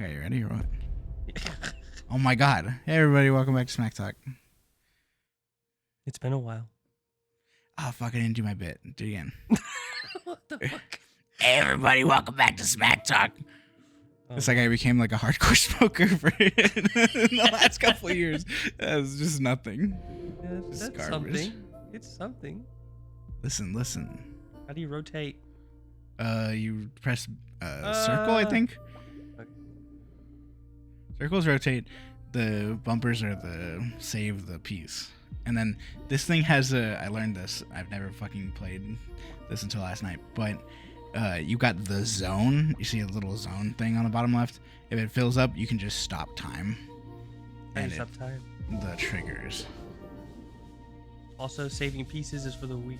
Okay, you ready or what? Oh my god. Hey everybody, welcome back to Smack Talk. It's been a while. Oh fuck, I didn't do my bit. Do it again. What the fuck? Hey everybody, welcome back to Smack Talk. Oh, It's like I became like a hardcore smoker for in the last couple of years. That's just nothing. yeah, It's that's garbage. something. It's something. Listen. How do you rotate? You press circle, I think. Okay. Circles rotate. The bumpers are the save the piece. And then this thing has a, I learned this. I've never fucking played this until last night. But you got the zone. You see a little zone thing on the bottom left. If it fills up, you can just stop time. And Stop time. the triggers. Also, saving pieces is for the weak.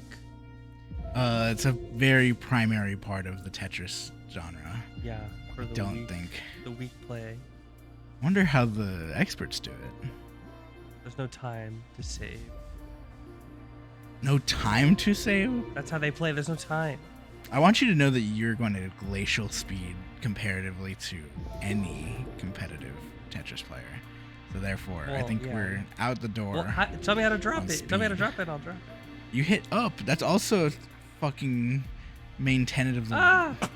It's a very primary part of the Tetris genre. Yeah, for the Don't weak. think. The weak play. Wonder how the experts do it. There's no time to save. No time to save? That's how they play. There's no time. I want you to know that you're going at glacial speed comparatively to any competitive Tetris player. So therefore, I Well, think yeah. we're out the door. Well, tell me how to drop on it. Tell me how to speed. drop it. I'll drop it. You hit up. That's also fucking main tenet of the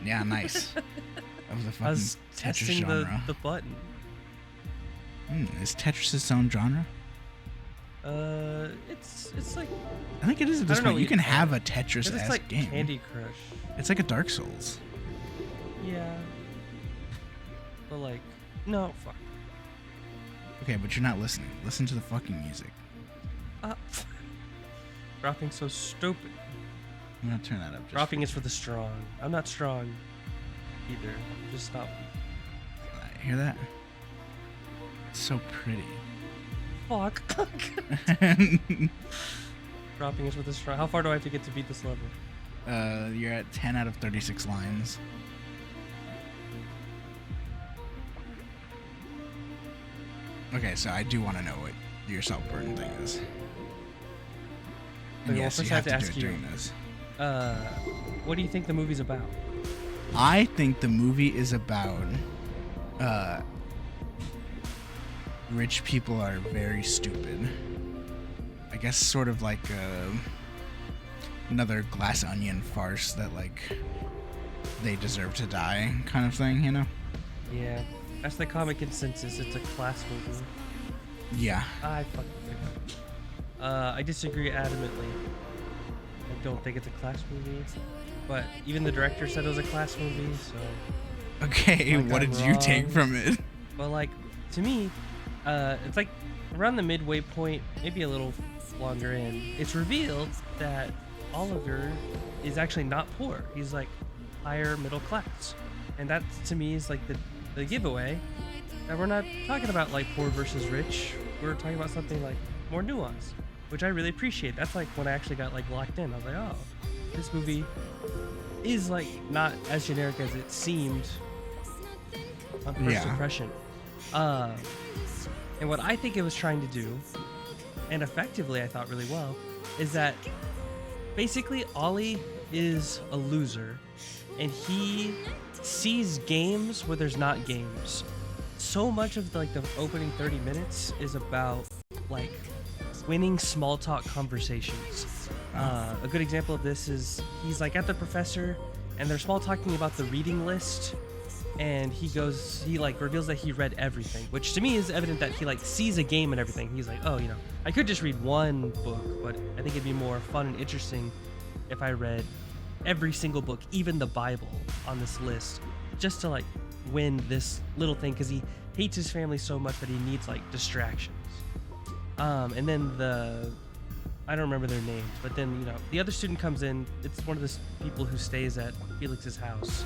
yeah, nice. Of the I fucking was Tetris testing genre. the button. Is Tetris its own genre? It's like I think it is at this don't know point. what You you can call have it. a Tetris it's like game. Candy Crush. It's like a Dark Souls. Yeah. But like, no, fuck. Okay, but you're not listening. Listen to the fucking music. Dropping so stupid. I'm gonna turn that up. Just Dropping is for the strong. I'm not strong either. I'm just not weak. Hear that? It's so pretty. Fuck. Dropping is for the strong. How far do I have to get to beat this level? You're at 10 out of 36 lines. Okay, so I do want to know what your Saltburn thing is. And Okay, well, yes, first you I have have to to do ask it you. during this. What do you think the movie's about? I think the movie is about rich people are very stupid. I guess sort of like another Glass Onion farce that like they deserve to die kind of thing, you know? Yeah, that's the common consensus. It's a class movie. Yeah. I fucking think it. I disagree adamantly. I don't think it's a class movie. But even the director said it was a class movie, so. Okay, Like what I'm did you take wrong. from it? But like, to me, it's like around the midway point, maybe a little longer in, it's revealed that Oliver is actually not poor. He's like higher middle class. And that to me is like the giveaway that we're not talking about like poor versus rich. We're talking about something like more nuanced, which I really appreciate. That's like when I actually got like locked in. I was like, oh, this movie is like not as generic as it seemed on first Yeah. impression. And what I think it was trying to do, and effectively I thought really well, is that basically Ollie is a loser and he sees games where there's not games. So much of like the opening 30 minutes is about like winning small talk conversations. A good example of this is he's like at the professor and they're small talking about the reading list, and he like reveals that he read everything, which to me is evident that he like sees a game and everything. He's like, oh, I could just read one book, but I think it'd be more fun and interesting if I read every single book, even the Bible, on this list, just to like win this little thing, because he hates his family so much that he needs like distractions. And then I don't remember their names, but then the other student comes in. It's one of the people who stays at Felix's house.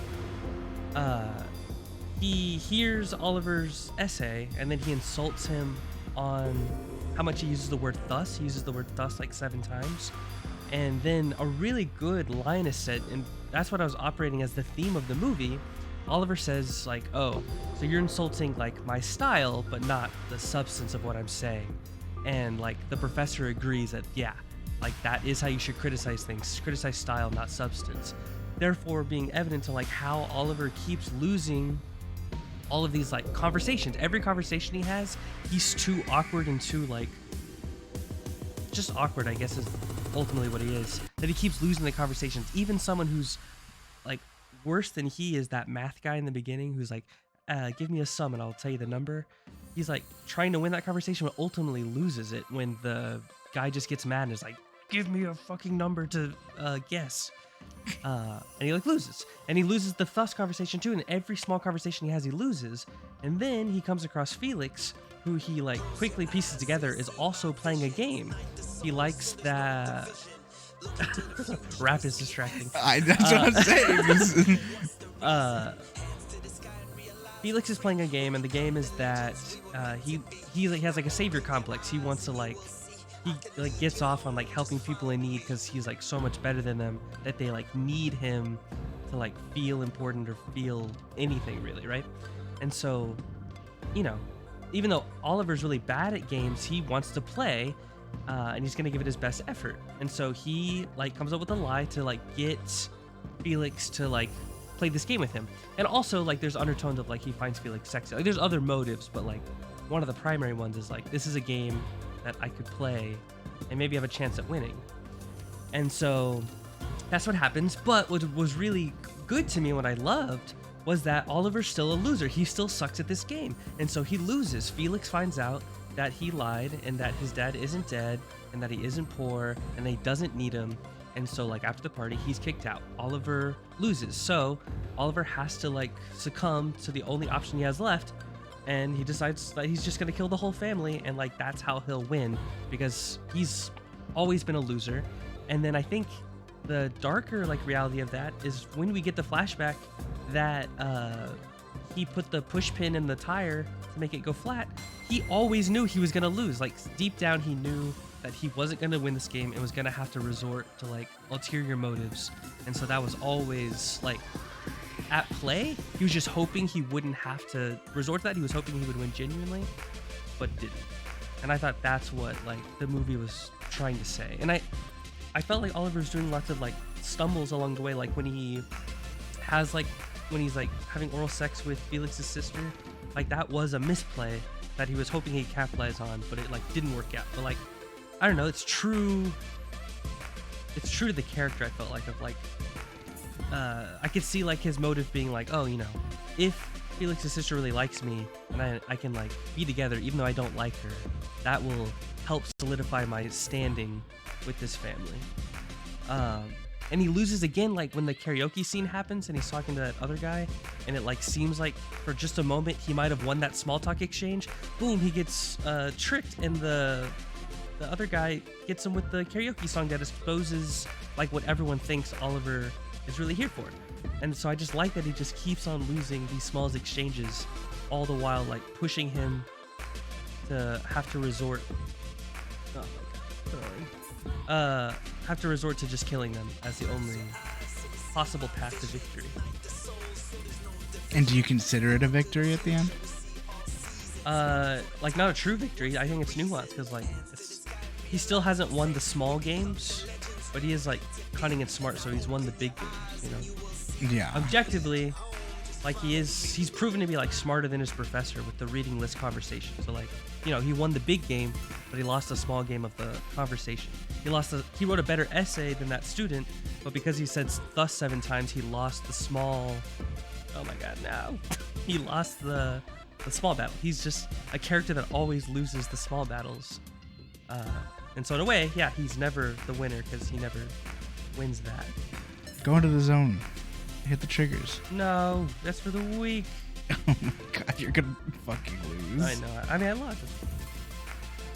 He hears Oliver's essay, and then he insults him on how much he uses the word thus. He uses the word thus like 7 times. And then a really good line is said, and that's what I was operating as the theme of the movie. Oliver says like, oh, so you're insulting like my style, but not the substance of what I'm saying. And like the professor agrees that, yeah, like that is how you should criticize things. Criticize style, not substance. Therefore being evident to like how Oliver keeps losing all of these like conversations. Every conversation he has, he's too awkward and too like just awkward, I guess, is ultimately what he is. That he keeps losing the conversations. Even someone who's like worse than he is, that math guy in the beginning who's like, give me a sum and I'll tell you the number. He's like trying to win that conversation, but ultimately loses it when the guy just gets mad and is like, give me a fucking number to guess. And he like loses. And he loses the thus conversation too. And every small conversation he has, he loses. And then he comes across Felix, who he like quickly pieces together is also playing a game. He likes that. Rap is distracting. That's what I'm saying. Felix is playing a game, and the game is that he has like a savior complex. He wants to he gets off on like helping people in need because he's like so much better than them that they like need him to like feel important or feel anything really, right? And so, you know, even though Oliver's really bad at games, he wants to play, and he's gonna give it his best effort. And so he like comes up with a lie to like get Felix to like play this game with him. And also like there's undertones of like he finds Felix sexy. Like there's other motives, but like one of the primary ones is like this is a game that I could play and maybe have a chance at winning. And so that's what happens. But what was really good to me, what I loved, was that Oliver's still a loser. He still sucks at this game. And so he loses. Felix finds out that he lied and that his dad isn't dead and that he isn't poor and that he doesn't need him. And so like after the party, he's kicked out. Oliver loses. So Oliver has to like succumb to the only option he has left. And he decides that he's just going to kill the whole family. And like, that's how he'll win because he's always been a loser. And then I think the darker like reality of that is when we get the flashback that he put the push pin in the tire to make it go flat. He always knew he was going to lose. Like deep down, he knew that he wasn't going to win this game and was going to have to resort to like ulterior motives. And so that was always like at play. He was just hoping he wouldn't have to resort to that. He was hoping he would win genuinely, but didn't. And I thought that's what like the movie was trying to say. And I felt like Oliver's doing lots of like stumbles along the way, like when he has like when he's like having oral sex with Felix's sister. Like that was a misplay that he was hoping he'd capitalize on, but it like didn't work out. But like I don't know, it's true to the character. I felt like of like I could see like his motive being like, oh, you know, if Felix's sister really likes me and I can like be together even though I don't like her, that will help solidify my standing with this family. And he loses again like when the karaoke scene happens and he's talking to that other guy and it like seems like for just a moment he might have won that small talk exchange. Boom, he gets tricked and the other guy gets him with the karaoke song that exposes like what everyone thinks Oliver is really here for. And so I just like that he just keeps on losing these small exchanges all the while like pushing him to have to resort have to resort to just killing them as the only possible path to victory. And do you consider it a victory at the end? Like not a true victory. I think it's nuanced because like he still hasn't won the small games, but he is like cunning and smart, so he's won the big games, you know? Yeah. Objectively, like he's proven to be like smarter than his professor with the reading list conversation. So like, you know, he won the big game, but he lost a small game of the conversation. He wrote a better essay than that student, but because he said thus 7 times, he lost the small. Oh my god, now he lost the small battle. He's just a character that always loses the small battles. And so in a way, yeah, he's never the winner because he never wins that. Go into the zone. Hit the triggers. No, that's for the weak. Oh my god, you're gonna fucking lose. I know. I mean, I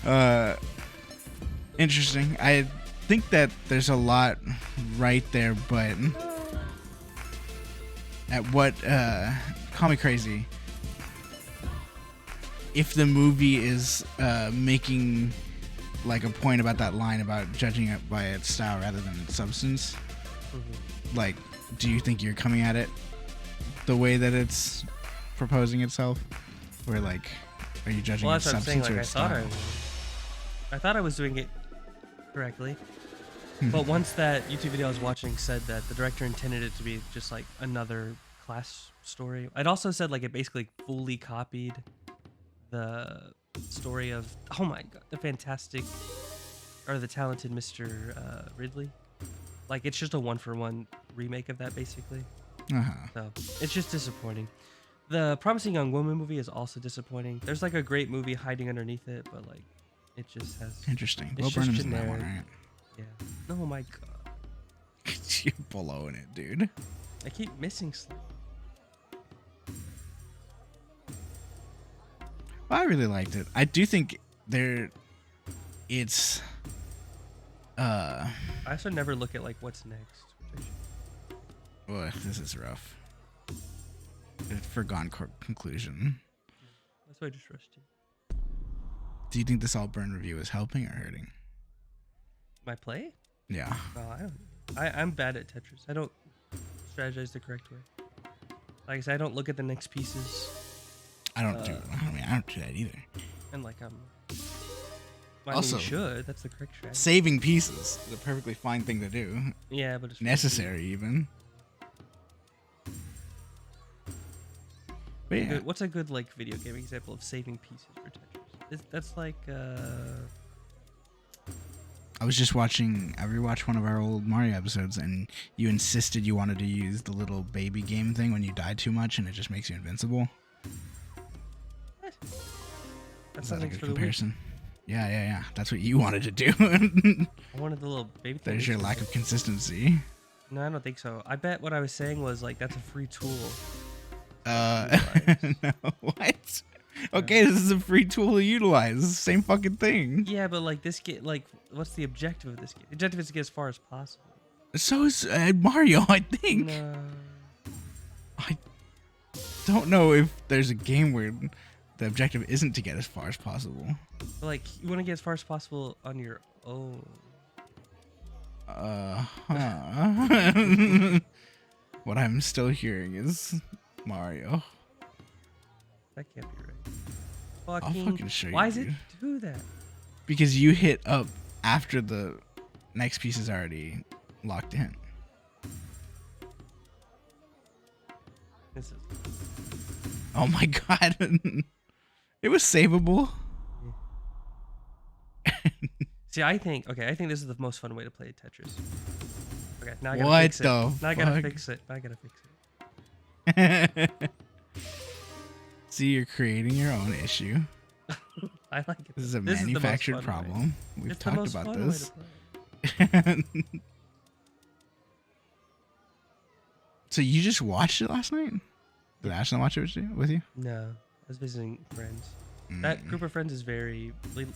lost. Interesting. I think that there's a lot right there, but at what call me crazy. If the movie is making like a point about that line about judging it by its style rather than its substance, like, do you think you're coming at it the way that it's proposing itself, or like, are you judging its substance or its style? I thought I was doing it correctly, but once that YouTube video I was watching said that the director intended it to be just like another class story. I'd also said like it basically fully copied the story of, oh my god, the fantastic or the talented Mr. Ridley. Like it's just a 1-for-1 remake of that basically. So it's just disappointing. The Promising Young Woman movie is also disappointing. There's like a great movie hiding underneath it, but like it just has Interesting. It's Will just Burnham's in that one, generic. right? Yeah. Oh my god. You're blowing it, dude. I keep missing stuff. Well, I really liked it. I do think it's I also never look at like what's next. well, this is rough. A foregone conclusion. That's why I just rushed you. Do you think the Saltburn review is helping or hurting? My play? Yeah. Oh, I don't. I'm bad at Tetris. I don't strategize the correct way. Like I said, I don't look at the next pieces. I don't do that either. And like well, Also, I mean, you should. That's the correct strategy. Saving pieces is a perfectly fine thing to do. Yeah, but it's Necessary even. But yeah. What's a good like video game example of saving pieces for Tetris? That's like I was just watching. I rewatched one of our old Mario episodes, and you insisted you wanted to use the little baby game thing when you die too much, and it just makes you invincible. What? That's Is that a something good for comparison? Yeah. That's what you wanted to do. I wanted the little baby thing. There's your lack of consistency. No, I don't think so. I bet what I was saying was like that's a free tool. No, what? Okay, this is a free tool to utilize. Same fucking thing. Yeah, but like this game, like what's the objective of this game? The objective is to get as far as possible. So is Mario, I think. No. I don't know if there's a game where the objective isn't to get as far as possible. But, like you want to get as far as possible on your own. What I'm still hearing is Mario. That can't be right. I'll fucking show you. Why does it dude. do that? Because you hit up after the next piece is already locked in. This is. Oh my god. It was savable. See, I think this is the most fun way to play Tetris. Okay, now I gotta What fix it. the Now I gotta fuck? fix it. Now I gotta fix it. See, you're creating your own issue. I like it. This is a This is the most manufactured fun way. problem. We've It's the talked most about fun way this. to play. So you just watched it last night? Did Ashlyn watch it with you? No, I was visiting friends. That group of friends is really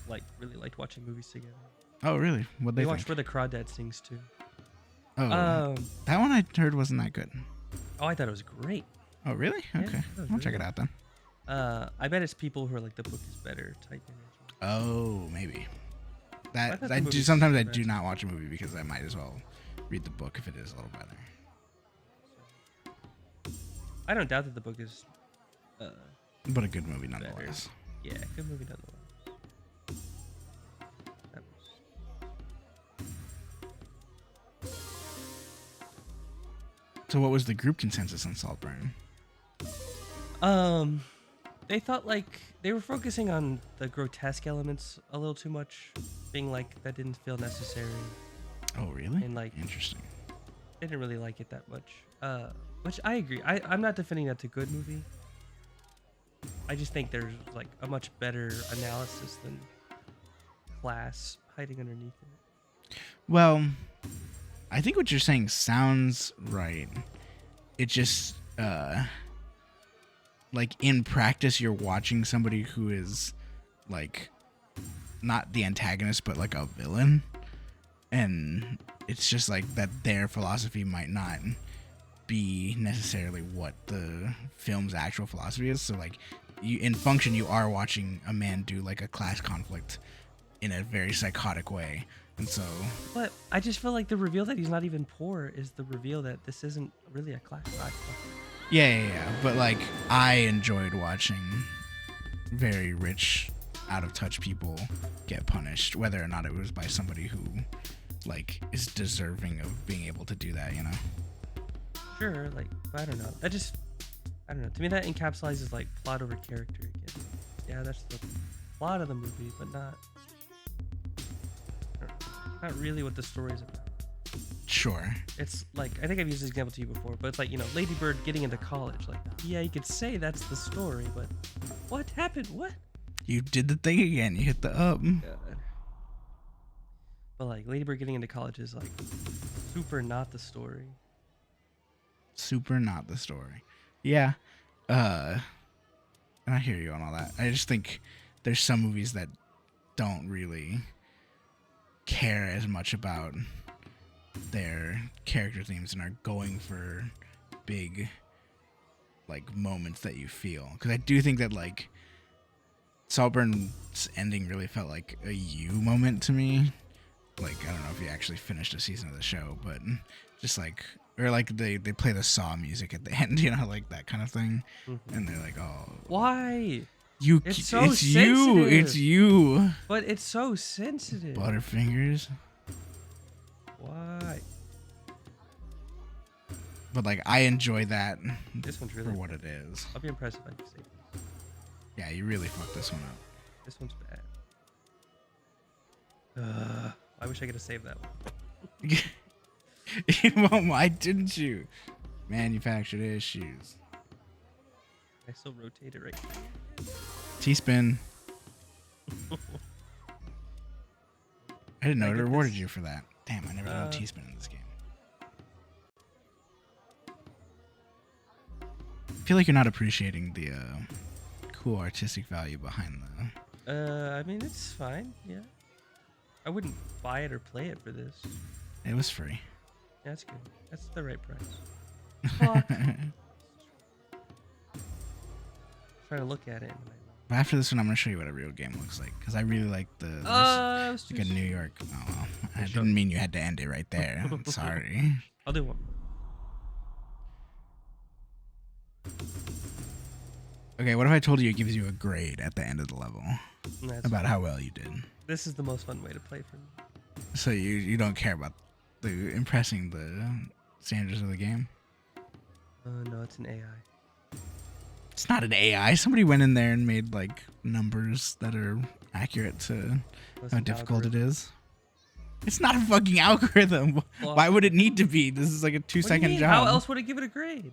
liked watching movies together. Oh, really? What'd They they watched think? Where the Crawdad Sings too. Oh, that one I heard wasn't that good. Oh, I thought it was great. Oh, really? Yeah, Okay. that was I'll check really it out then. I bet it's people who are like the book is better type energy. Oh, maybe. I That thought the I do. movie's Sometimes I better. do not watch a movie because I might as well read the book if it is a little better. I don't doubt that the book is. But a good movie nonetheless. Yeah, good movie nonetheless. That was... So what was the group consensus on Saltburn? They thought like they were focusing on the grotesque elements a little too much, being like that didn't feel necessary. Oh, really? And, like- Interesting. They didn't really like it that much. Which I agree. I'm not defending that's a good movie. I just think there's like a much better analysis than class hiding underneath it. Well, I think what you're saying sounds right. It just like in practice you're watching somebody who is like not the antagonist but like a villain, and it's just like that their philosophy might not be necessarily what the film's actual philosophy is. So like you in function you are watching a man do like a class conflict in a very psychotic way. And so But I just feel like the reveal that he's not even poor is the reveal that this isn't really a class act. yeah. But like I enjoyed watching very rich, out of touch people get punished, whether or not it was by somebody who like is deserving of being able to do that, you know? Sure, like I don't know. That just I don't know. To me, that encapsulates like plot over character again. Yeah, that's the plot of the movie, but not really what the story is about. Sure. It's like, I think I've used this example to you before, but it's like, you know, Lady Bird getting into college. Like, yeah, you could say that's the story, but what happened? What? You did the thing again. You hit the up. God. But like, Lady Bird getting into college is like super not the story. Super not the story. Yeah. I hear you on all that. I just think there's some movies that don't really care as much about their character themes and are going for big like moments that you feel, because I do think that like Saltburn's ending really felt like a you moment to me. Like, I don't know if you actually finished a season of the show, but just like, or like they play the Saw music at the end, you know, like that kind of thing. Mm-hmm. And they're like, oh, why? It's you, it's you. But it's so sensitive. Butterfingers. Why? But like, I enjoy that This one's really for what it is. I'll be impressed if I can save this. Yeah, you really fucked this one up. This one's bad. I wish I could have saved that one. Well, why didn't you? Manufactured issues. I still rotate it right. T-spin. I didn't know it get rewarded this? you for that. Damn, I never done T-spin in this game. I feel like you're not appreciating the cool artistic value behind the... I mean, it's fine. Yeah. I wouldn't buy it or play it for this. It was free. Yeah, that's good. That's the right price. Fuck. Trying to look at it. But after this one, I'm gonna show you what a real game looks like, because I really like the like a New York. Oh, well, I didn't mean you had to end it right there. Sorry. I'll do one. Okay, what if I told you it gives you a grade at the end of the level about how well you did? This is the most fun way to play for me. So you don't care about the impressing the standards of the game? No, it's an AI. It's not an AI. Somebody went in there and made like numbers that are accurate to how difficult it is. It's not a fucking algorithm. Well, why would it need to be? This is like a 2-second job. How else would it give it a grade?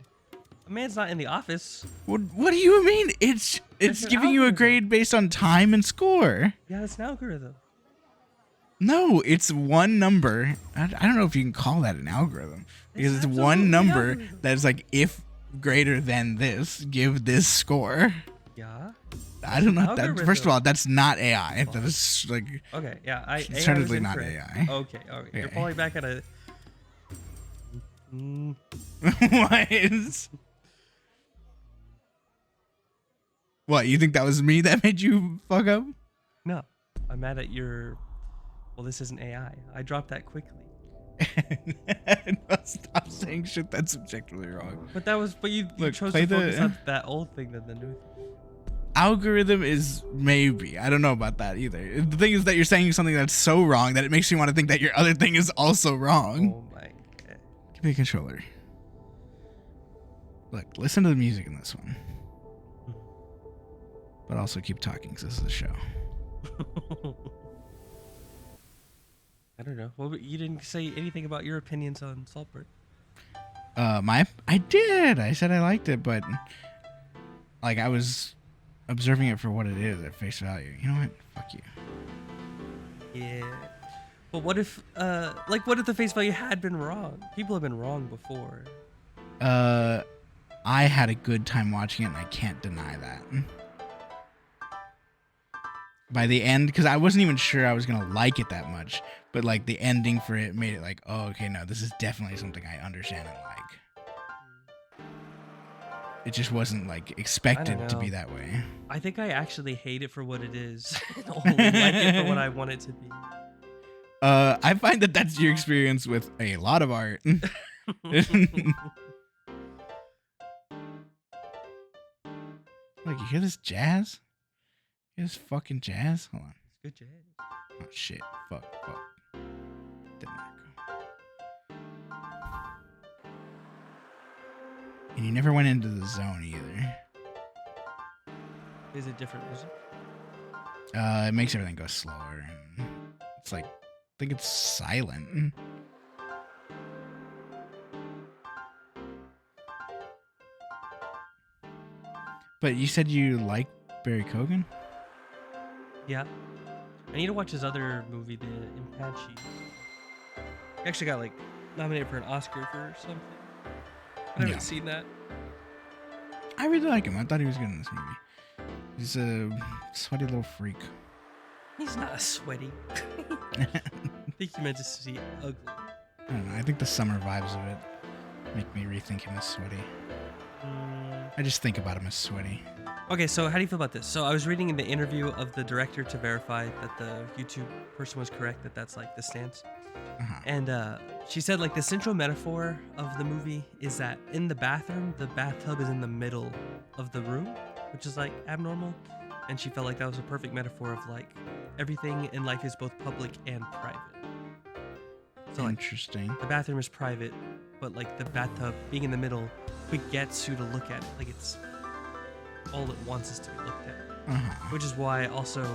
A man's not in the office. What do you mean? It's giving you a grade based on time and score. Yeah, it's an algorithm. No, it's one number. I don't know if you can call that an algorithm, because it's one number that's like, if greater than this, give this score. Yeah. I don't know. First of all, that's not AI. That is like, okay, yeah, it's certainly not AI. Okay. You're falling back at a. What? What, you think that was me that made you fuck up? No, I'm mad at your. Well, this isn't AI. I dropped that quickly. No, stop saying shit that's objectively wrong. But that was. But you chose to focus on that old thing than the new thing. Algorithm is maybe. I don't know about that either. The thing is that you're saying something that's so wrong that it makes me want to think that your other thing is also wrong. Oh my god. Give me a controller. Look, listen to the music in this one. But also keep talking, because this is a show. I don't know. Well, you didn't say anything about your opinions on Saltburn. I did. I said I liked it, but like, I was observing it for what it is at face value. You know what? Fuck you. Yeah. But what if, what if the face value had been wrong? People have been wrong before. I had a good time watching it, and I can't deny that. By the end, because I wasn't even sure I was gonna like it that much, but like the ending for it made it like, oh, okay, no, this is definitely something I understand and like. It just wasn't like expected to be that way. I think I actually hate it for what it is. Only like it for what I want it to be. I find that that's your experience with a lot of art. Like, you hear this jazz? You hear this fucking jazz? Hold on. It's good jazz. Oh shit. Fuck. Didn't work. And you never went into the zone either. Is it different music? It makes everything go slower. And it's like, I think it's silent. But you said you like Barry Keoghan? Yeah. I need to watch his other movie, The Apache. He actually got like nominated for an Oscar for something. I haven't seen that. I really like him. I thought he was good in this movie. He's a sweaty little freak. He's not a sweaty. I think you meant to see ugly. I don't know. I think the summer vibes of it make me rethink him as sweaty. I just think about him as sweaty. Okay, so how do you feel about this? So I was reading in the interview of the director to verify that the YouTube person was correct, that that's like the stance. And she said like the central metaphor of the movie is that in the bathroom, the bathtub is in the middle of the room, which is like abnormal. And she felt like that was a perfect metaphor of like everything in life is both public and private. So like, interesting. The bathroom is private, but like the bathtub being in the middle, it gets you to look at it. Like it's all it wants is to be looked at. Which is why also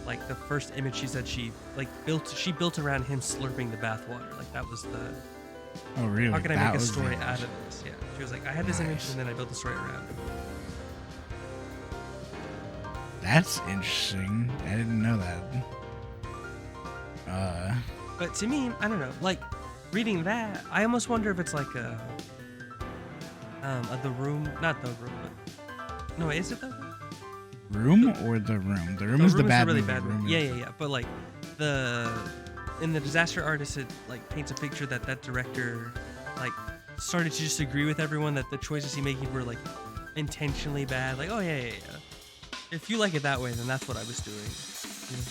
like the first image she said she built around him slurping the bathwater. Like that was the Oh really? How can I make a story out of this? Yeah. She was like, I had this image and then I built a story around it. That's interesting. I didn't know that. But to me, I don't know. Like reading that, I almost wonder if it's like The Room, not The Room, but no, is it The Room or The Room? The Room is the bad really movie. bad movie. Yeah. But like in the Disaster Artist, it like paints a picture that director like started to just agree with everyone that the choices he making were like intentionally bad. Like, oh yeah. If you like it that way, then that's what I was doing. You know?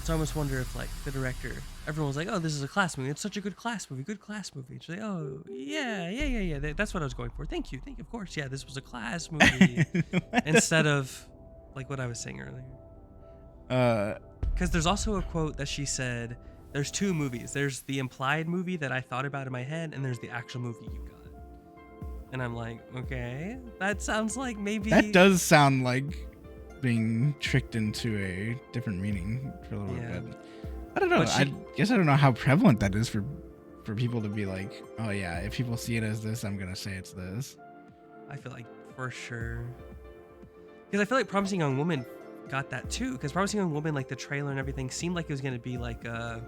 So I almost wonder if like the director, everyone was like, oh, this is a class movie. It's such a good class movie. She's like, oh yeah. That's what I was going for. Thank you. Of course, yeah, this was a class movie instead of like what I was saying earlier. Because there's also a quote that she said, there's two movies. There's the implied movie that I thought about in my head, and there's the actual movie you got. And I'm like, okay, that sounds like maybe... That does sound like being tricked into a different meaning for a little bit. I don't know. I guess I don't know how prevalent that is for people to be like, oh yeah, if people see it as this, I'm going to say it's this. I feel like for sure. Because I feel like Promising Young Woman got that too. Because Promising Young Woman, like the trailer and everything, seemed like it was going to be like a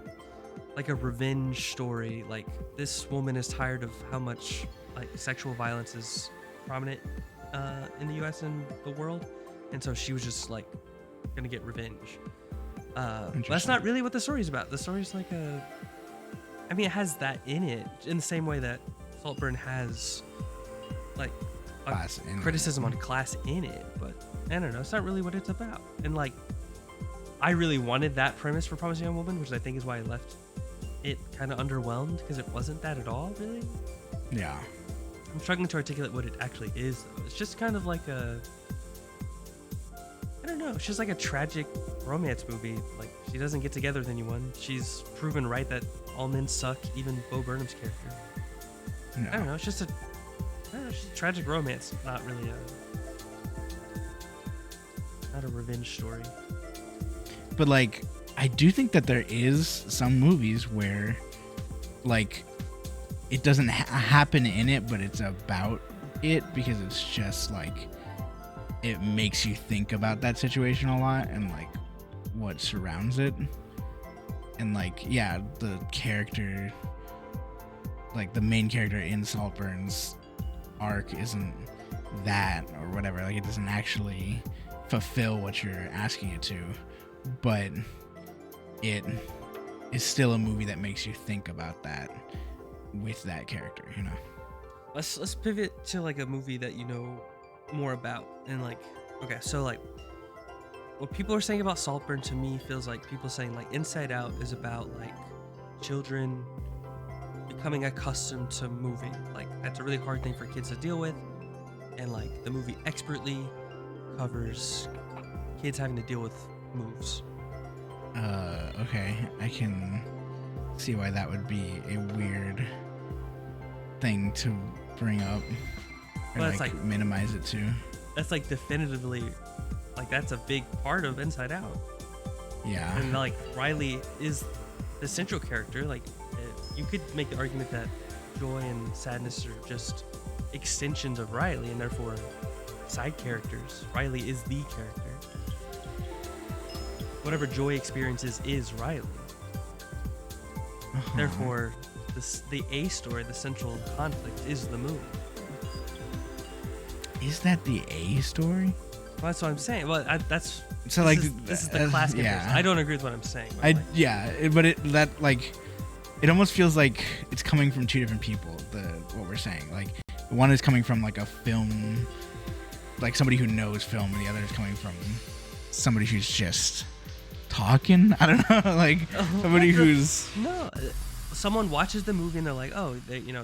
revenge story. Like this woman is tired of how much like sexual violence is prominent in the US and the world, and so she was just like gonna get revenge. But that's not really what the story's about. The story's like it has that in it in the same way that Saltburn has like a criticism on class in it, but I don't know, it's not really what it's about. And like I really wanted that premise for Promising Young Woman, which I think is why I left it kind of underwhelmed, because it wasn't that at all, really. Yeah. I'm struggling to articulate what it actually is, though. It's just kind of like I don't know, it's just like a tragic romance movie. Like, she doesn't get together with anyone. She's proven right that all men suck, even Bo Burnham's character. No. I don't know, it's just a tragic romance, not really not a revenge story. But, like, I do think that there is some movies where, like, it doesn't happen in it, but it's about it, because it's just like it makes you think about that situation a lot and like what surrounds it. And like, yeah, the character, like the main character in Saltburn's arc isn't that or whatever. Like it doesn't actually fulfill what you're asking it to, but it is still a movie that makes you think about that with that character, you know. Let's pivot to like a movie that you know more about. And like, okay, so like what people are saying about Saltburn to me feels like people saying like Inside Out is about like children becoming accustomed to moving. Like that's a really hard thing for kids to deal with, and like the movie expertly covers kids having to deal with moves. Okay, I can see why that would be a weird thing to bring up or But it's like like minimize it too. that's like definitively like that's a big part of Inside Out. Yeah. And like Riley is the central character. Like you could make the argument that joy and sadness are just extensions of Riley, and therefore side characters. Riley is the character. Whatever joy experiences is Riley. Uh-huh. Therefore, the A story, the central conflict, is the movie. Is that the A story? Well, that's what I'm saying. Well, that's So this like is the class comparison. I don't agree with what I'm saying. But but it almost feels like it's coming from two different people. What we're saying, like one is coming from like a film, like somebody who knows film, and the other is coming from somebody who's just talking. I don't know, like somebody who's no. Someone watches the movie and they're like, oh,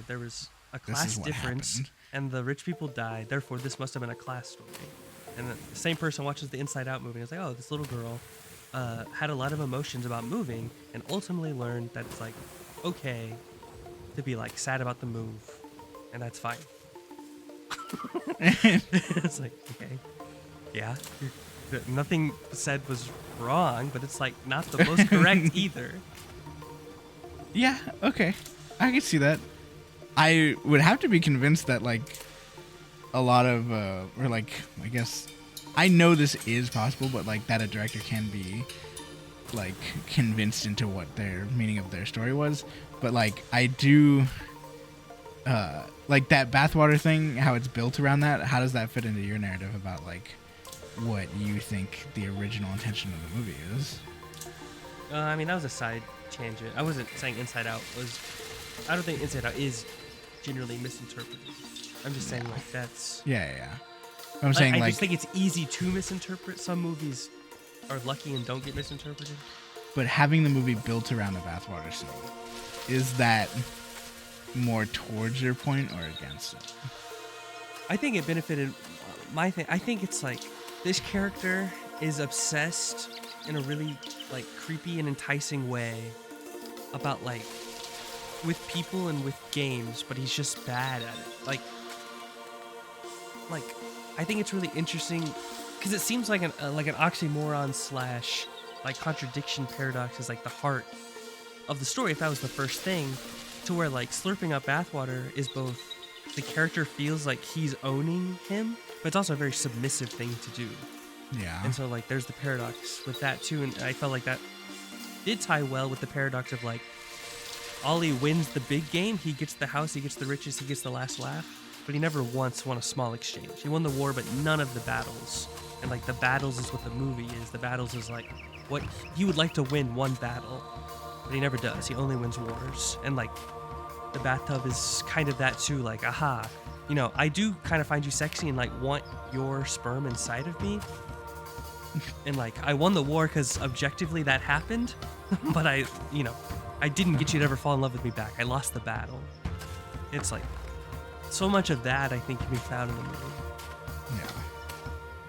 there was a class difference, happened. and the rich people died. Therefore, this must have been a class story. And the same person watches the Inside Out movie and is like, oh, this little girl had a lot of emotions about moving and ultimately learned that it's like okay to be like sad about the move, and that's fine. It's like, okay, yeah, nothing said was wrong, but it's like not the most correct either. Yeah, okay, I can see that. I would have to be convinced that like a lot of or like I guess I know this is possible, but like that a director can be like convinced into what their meaning of their story was. But like I do like that bathwater thing, how it's built around that, how does that fit into your narrative about like what you think the original intention of the movie is? I mean, that was a side tangent. I wasn't saying Inside Out was. I don't think Inside Out is generally misinterpreted. I'm just saying like that's. Yeah. I'm saying I like just think it's easy to misinterpret. Some movies are lucky and don't get misinterpreted. But having the movie built around the bathwater scene, is that more towards your point or against it? I think it benefited my thing. I think it's like this character is obsessed in a really like creepy and enticing way about like with people and with games, but he's just bad at it. Like I think it's really interesting because it seems like an oxymoron slash like contradiction paradox is like the heart of the story. If that was the first thing, to where like slurping up bathwater is both the character feels like he's owning him, but it's also a very submissive thing to do. Yeah. And so like there's the paradox with that too, and I felt like that did tie well with the paradox of like Ollie wins the big game, he gets the house, he gets the riches, he gets the last laugh, but he never once won a small exchange. He won the war, but none of the battles. And like the battles is what the movie is. The battles is like what he would like to win one battle, but he never does. He only wins wars. And like the bathtub is kind of that too. Like, aha, I do kind of find you sexy and like want your sperm inside of me. And like I won the war because objectively that happened, but I didn't get you to ever fall in love with me back. I lost the battle. It's like so much of that I think can be found in the movie. Yeah.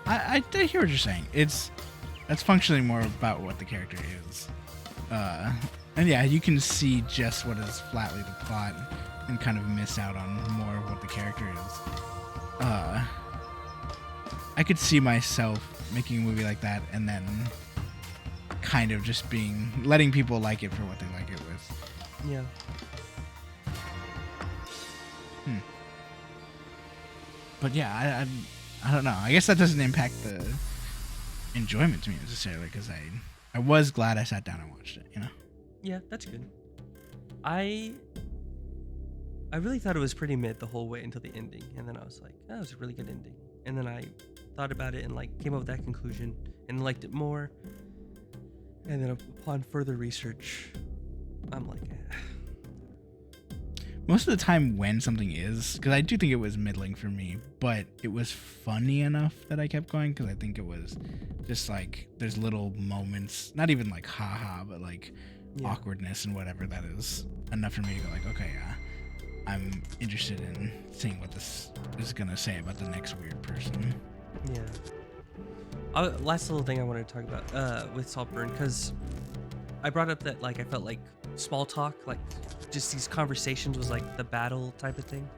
I hear what you're saying. That's functionally more about what the character is. And yeah, you can see just what is flatly the plot and kind of miss out on more of what the character is. I could see myself making a movie like that and then kind of just letting people like it for what they like it with. Yeah. But yeah, I don't know. I guess that doesn't impact the enjoyment to me necessarily because I was glad I sat down and watched it, Yeah, that's good. I really thought it was pretty mid the whole way until the ending, and then I was like, that was a really good ending. And then I thought about it and like came up with that conclusion and liked it more. And then upon further research, I'm like, Most of the time when something is, because I do think it was middling for me, but it was funny enough that I kept going because I think it was just like there's little moments, not even like haha, but like awkwardness and whatever that is enough for me to go like, okay, yeah, I'm interested in seeing what this is gonna say about the next weird person. Yeah. Last little thing I wanted to talk about with Saltburn, because I brought up that like I felt like small talk, like just these conversations was like the battle type of thing.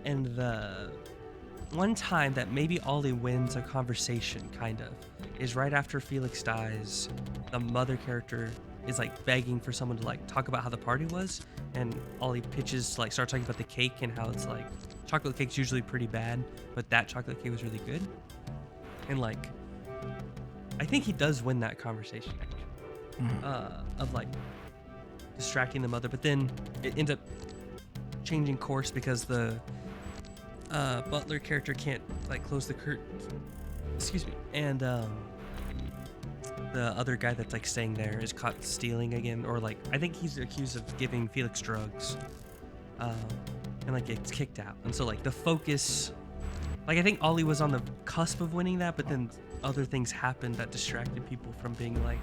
And the one time that maybe Ollie wins a conversation, kind of, is right after Felix dies. The mother character is like begging for someone to like talk about how the party was, and Ollie pitches like starts talking about the cake and how it's like chocolate cake's usually pretty bad, but that chocolate cake was really good. And like, I think he does win that conversation actually, of like distracting the mother, but then it ends up changing course because the butler character can't like close the curtain, excuse me, and the other guy that's like staying there is caught stealing again, or like I think he's accused of giving Felix drugs, and like gets kicked out. And so like the focus, like I think Ollie was on the cusp of winning that, but then other things happened that distracted people from being like,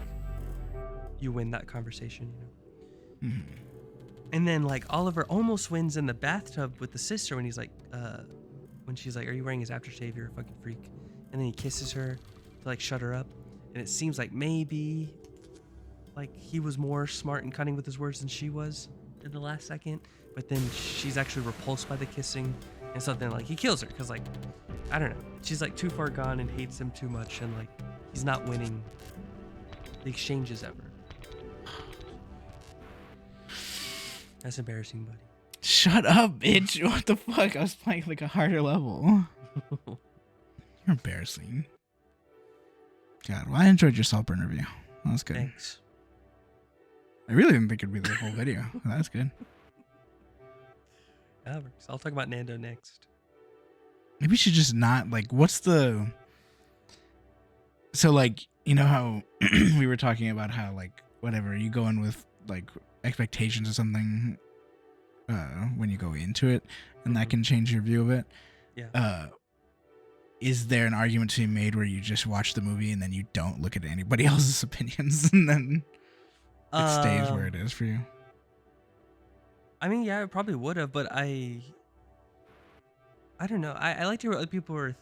you win that conversation, you know. And then like Oliver almost wins in the bathtub with the sister when he's like, when she's like, "Are you wearing his aftershave? You're a fucking freak." And then he kisses her to like shut her up. And it seems like maybe like he was more smart and cunning with his words than she was in the last second. But then she's actually repulsed by the kissing, and so then like he kills her because like, I don't know, she's like too far gone and hates him too much, and like he's not winning the exchanges ever. That's embarrassing, buddy. Shut up, bitch. What the fuck? I was playing like a harder level. You're embarrassing. God, well, I enjoyed your Saltburn review. That was good. Thanks. I really didn't think it'd be the whole video. That was good. That works. I'll talk about Nando next. Maybe we should just not, like, what's the... So, like, you know how we were talking about how, like, whatever, you go in with, like, expectations or something when you go into it, and that can change your view of it. Yeah. Is there an argument to be made where you just watch the movie and then you don't look at anybody else's opinions and then it stays where it is for you? I mean, yeah, I probably would have, but I don't know. I like to hear what other people are.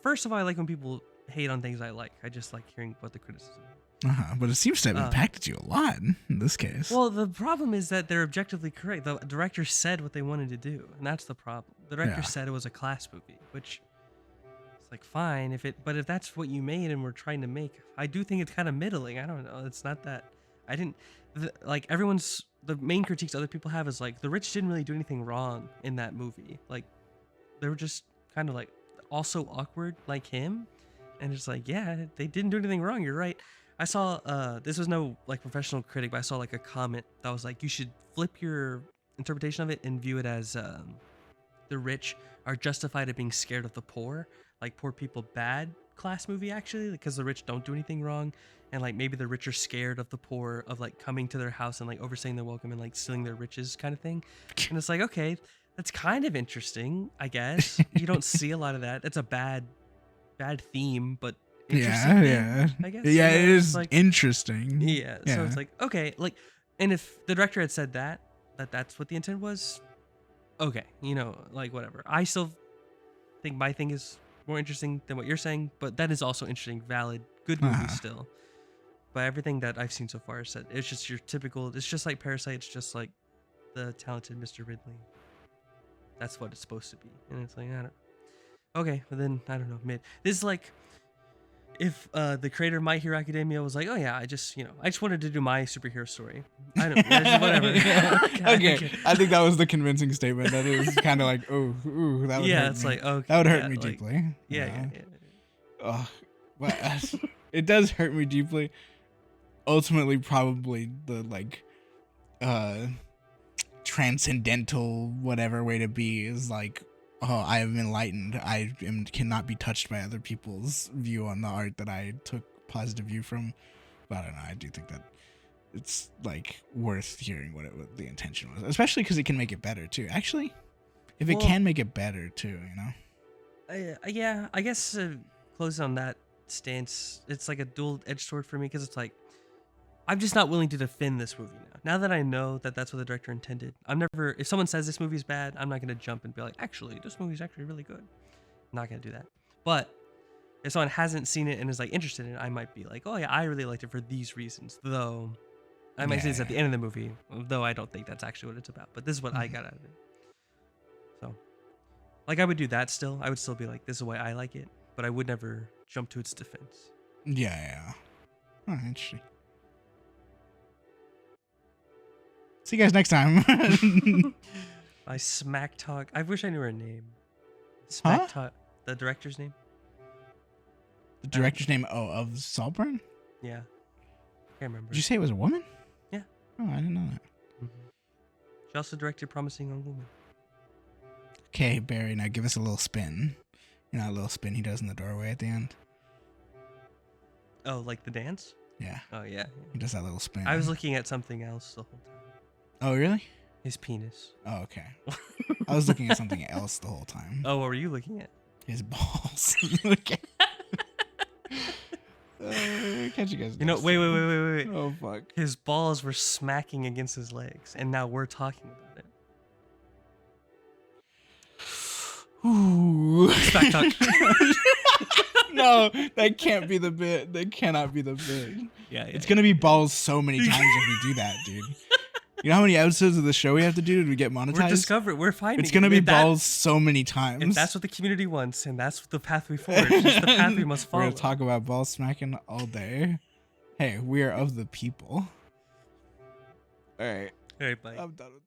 First of all, I like when people hate on things I like. I just like hearing what the criticism is. But it seems to have impacted you a lot in this case. Well, the problem is that they're objectively correct. The director said what they wanted to do, and that's the problem. The director said it was a class movie, which is like fine but if that's what you made and we're trying to make, I do think it's kind of middling. I don't know. It's not that like the main critiques other people have is like the rich didn't really do anything wrong in that movie. Like they were just kind of like also awkward like him, and it's like, yeah, they didn't do anything wrong. You're right. I saw this was no like professional critic, but I saw like a comment that was like, you should flip your interpretation of it and view it as the rich are justified at being scared of the poor, like poor people bad class movie actually, because the rich don't do anything wrong, and like maybe the rich are scared of the poor, of like coming to their house and like overstaying their welcome and like stealing their riches kind of thing. And it's like, okay, that's kind of interesting, I guess. You don't see a lot of that. It's a bad theme, but interesting. Yeah. I guess. Yeah, you know, it is like, interesting. Yeah. So it's like, okay, like, and if the director had said that's what the intent was, okay, you know, like whatever. I still think my thing is more interesting than what you're saying, but that is also interesting, valid, good movie still. But everything that I've seen so far said it's just your typical. It's just like Parasite. It's just like the talented Mr. Ridley. That's what it's supposed to be, and it's like, I don't. Okay, but then I don't know. This is like if the creator of My Hero Academia was like, oh yeah, I just wanted to do my superhero story. I don't know, whatever. Okay, I think that was the convincing statement. That is kind of like, ooh, that would hurt it's me. like, okay, that would hurt me like, deeply. Yeah. Oh, well, it does hurt me deeply. Ultimately, probably the like transcendental whatever way to be is like, oh, I am enlightened. Cannot be touched by other people's view on the art that I took positive view from. But I don't know. I do think that it's like worth hearing what the intention was, especially because it can make it better too. Actually, if it can make it better too, Yeah, I guess closing on that stance, it's like a dual-edged sword for me, because it's like, I'm just not willing to defend this movie now. Now that I know that that's what the director intended, if someone says this movie's bad, I'm not going to jump and be like, actually, this movie's actually really good. I'm not going to do that. But if someone hasn't seen it and is like interested in it, I might be like, oh yeah, I really liked it for these reasons. Though I might say this at the end of the movie, though I don't think that's actually what it's about. But this is what I got out of it. So Like I would do that still. I would still be like, this is the way I like it, but I would never jump to its defense. Yeah. Oh, interesting. See you guys next time. I smack talk. I wish I knew her name. Smack Huh? talk. The director's name? The director's name of Saltburn? Yeah. Can't remember. Did you say it was a woman? Yeah. Oh, I didn't know that. She also directed Promising Young Woman. Okay, Barry, now give us a little spin. You know, a little spin he does in the doorway at the end? Oh, like the dance? Yeah. Oh, yeah. He does that little spin. I was looking at something else the whole time. Oh, really? His penis. Oh, okay. I was looking at something else the whole time. Oh, what were you looking at? His balls. Okay. Catch you guys. You know, wait. Oh, fuck. His balls were smacking against his legs, and now we're talking about it. Ooh. Smack talk. No, that can't be the bit. That cannot be the bit. Yeah, It's gonna be balls so many times if we do that, dude. You know how many episodes of the show we have to do to get monetized? We're finding It's gonna it. be If that- balls so many times. If that's what the community wants, and that's the path we forge, it's the path we must follow. We're gonna talk about ball smacking all day. Hey, we are of the people. All right, All right, bye. I'm done with